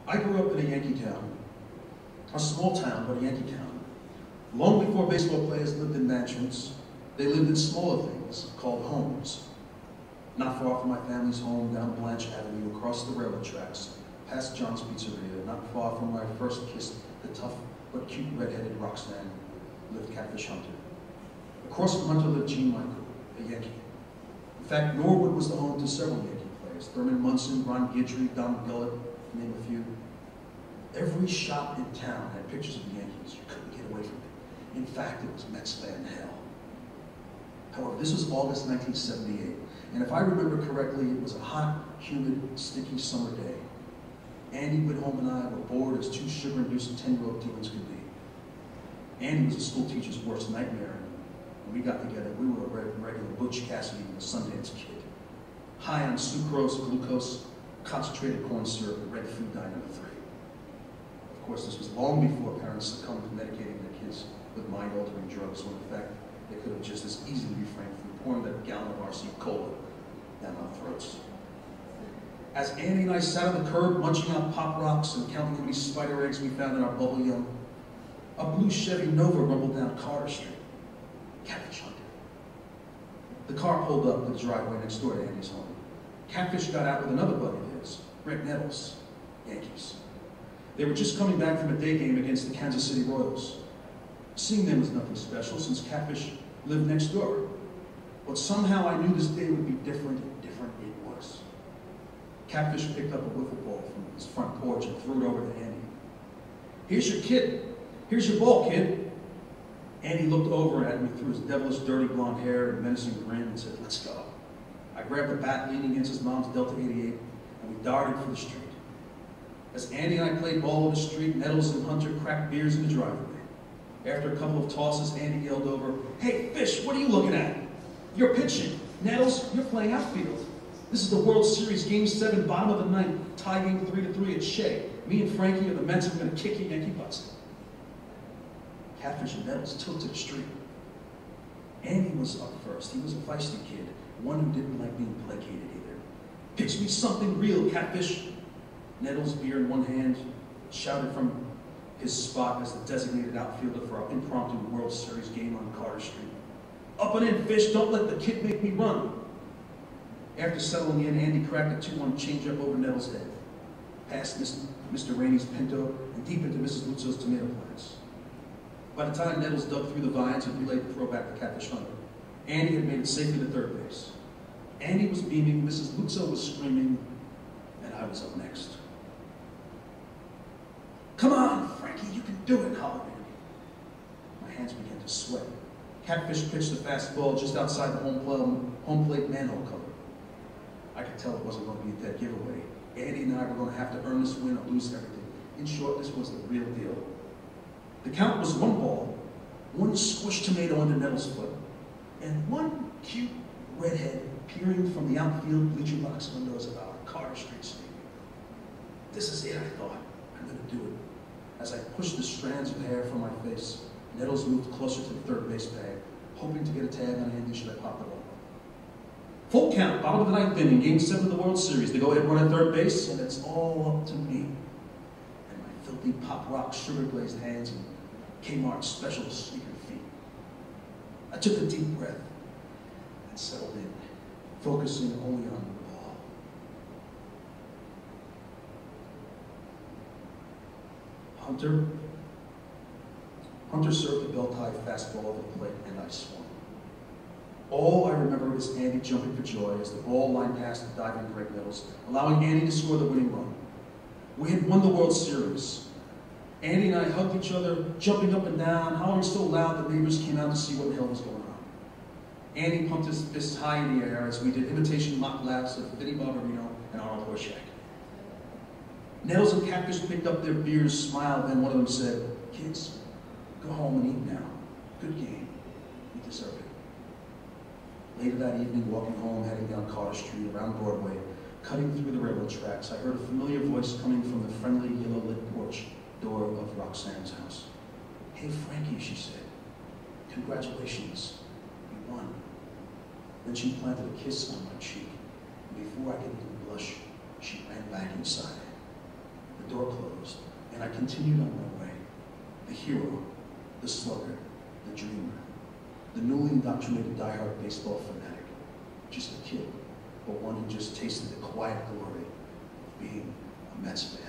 I grew up in a Yankee town, a small town, but a Yankee town. Long before baseball players lived in mansions, they lived in smaller things called homes. Not far from my family's home, down Blanche Avenue, across the railroad tracks, past John's Pizzeria, not far from where I first kissed the tough but cute red-headed Roxanne, lived Catfish Hunter. Across from Hunter lived Gene Michael, a Yankee. In fact, Norwood was the home to several Yankee players: Thurman Munson, Ron Guidry, Don Gullett, to name a few. Every shop in town had pictures of the Yankees. You couldn't get away from it. In fact, it was Mets fan hell. However, this was August 1978, and if I remember correctly, it was a hot, humid, sticky summer day. Andy Whitholm and I were bored as two sugar-induced 10-year-old teens could be. Andy was a school teacher's worst nightmare, and when we got together, we were a regular Butch Cassidy and the Sundance Kid. High on sucrose, glucose, concentrated corn syrup, and red food dye number 3. Of course, this was long before parents succumbed to medicating their kids with mind-altering drugs, when in fact, they could have just as easily refrained from pouring that gallon of RC Cola down our throats. As Andy and I sat on the curb munching out Pop Rocks and counting how many spider eggs we found in our bubble yum, a blue Chevy Nova rumbled down Carter Street. Catfish Hunter. The car pulled up to the driveway next door to Andy's home. Catfish got out with another buddy of his, Rick Nettles, Yankees. They were just coming back from a day game against the Kansas City Royals. Seeing them was nothing special, since Catfish lived next door. But somehow I knew this day would be different, and different it was. Catfish picked up a wiffle ball from his front porch and threw it over to Andy. "Here's your kid. Here's your ball, kid." Andy looked over at me through his devilish, dirty blonde hair and menacing grin and said, "Let's go." I grabbed the bat leaning against his mom's Delta 88, and we darted for the street. As Andy and I played ball on the street, Nettles and Hunter cracked beers in the driveway. After a couple of tosses, Andy yelled over, "Hey, Fish, what are you looking at? You're pitching. Nettles, you're playing outfield. This is the World Series, Game 7, bottom of the ninth, tie game 3-3 at Shea. Me and Frankie and the Mets are going to kick your Yankee butts." Catfish and Nettles took to the street. Andy was up first. He was a feisty kid, one who didn't like being placated either. "Pitch me something real, Catfish." Nettles, beer in one hand, shouted from his spot as the designated outfielder for our impromptu World Series game on Carter Street. "Up and in, Fish. Don't let the kid make me run." After settling in, Andy cracked a 2-1 changeup over Nettles' head, past Mr. Rainey's Pinto, and deep into Mrs. Luzzo's tomato plants. By the time Nettles dug through the vines and relayed the throw back to Catfish Hunter, Andy had made it safely to third base. Andy was beaming, Mrs. Luzzo was screaming, and I was up next. "Come on, Frankie, you can do it," hollered Andy. My hands began to sweat. Catfish pitched the fastball just outside the home plate manhole cover. I could tell it wasn't going to be a dead giveaway. Andy and I were going to have to earn this win or lose everything. In short, this was the real deal. The count was 1 ball, 1 squished tomato under Nettles' foot, and 1 cute redhead peering from the outfield bleacher box windows of our Carter Street Stadium. This is it, I thought. I'm going to do it. As I pushed the strands of hair from my face, Nettles moved closer to the third base bag, hoping to get a tag on Andy should I pop the ball. Full count, bottom of the 9th inning, Game 7 of the World Series. They go ahead and run at third base, and it's all up to me. And my filthy Pop Rock sugar-glazed hands and Kmart special sneaker feet. I took a deep breath and settled in, focusing only on the ball. Hunter served a belt-high fastball over the plate, and I swung. All I remember is Andy jumping for joy as the ball lined past the diving Greg Nettles, allowing Andy to score the winning run. We had won the World Series. Andy and I hugged each other, jumping up and down, hollering so loud that neighbors came out to see what the hell was going on. Andy pumped his fists high in the air as we did imitation mock laughs of Vinnie Barbarino and Arnold Horshack. Nettles and Catfish picked up their beers, smiled, and one of them said, "Kids, go home and eat now. Good game. You deserve it." Later that evening, walking home, heading down Carter Street, around Broadway, cutting through the railroad tracks, I heard a familiar voice coming from the friendly, yellow-lit porch door of Roxanne's house. "Hey, Frankie," she said. "Congratulations. You won." Then she planted a kiss on my cheek, and before I could even blush, she ran back inside. The the door closed, and I continued on my way. The hero, the slugger, the dreamer, the newly indoctrinated diehard baseball fanatic. Just a kid, but one who just tasted the quiet glory of being a Mets fan.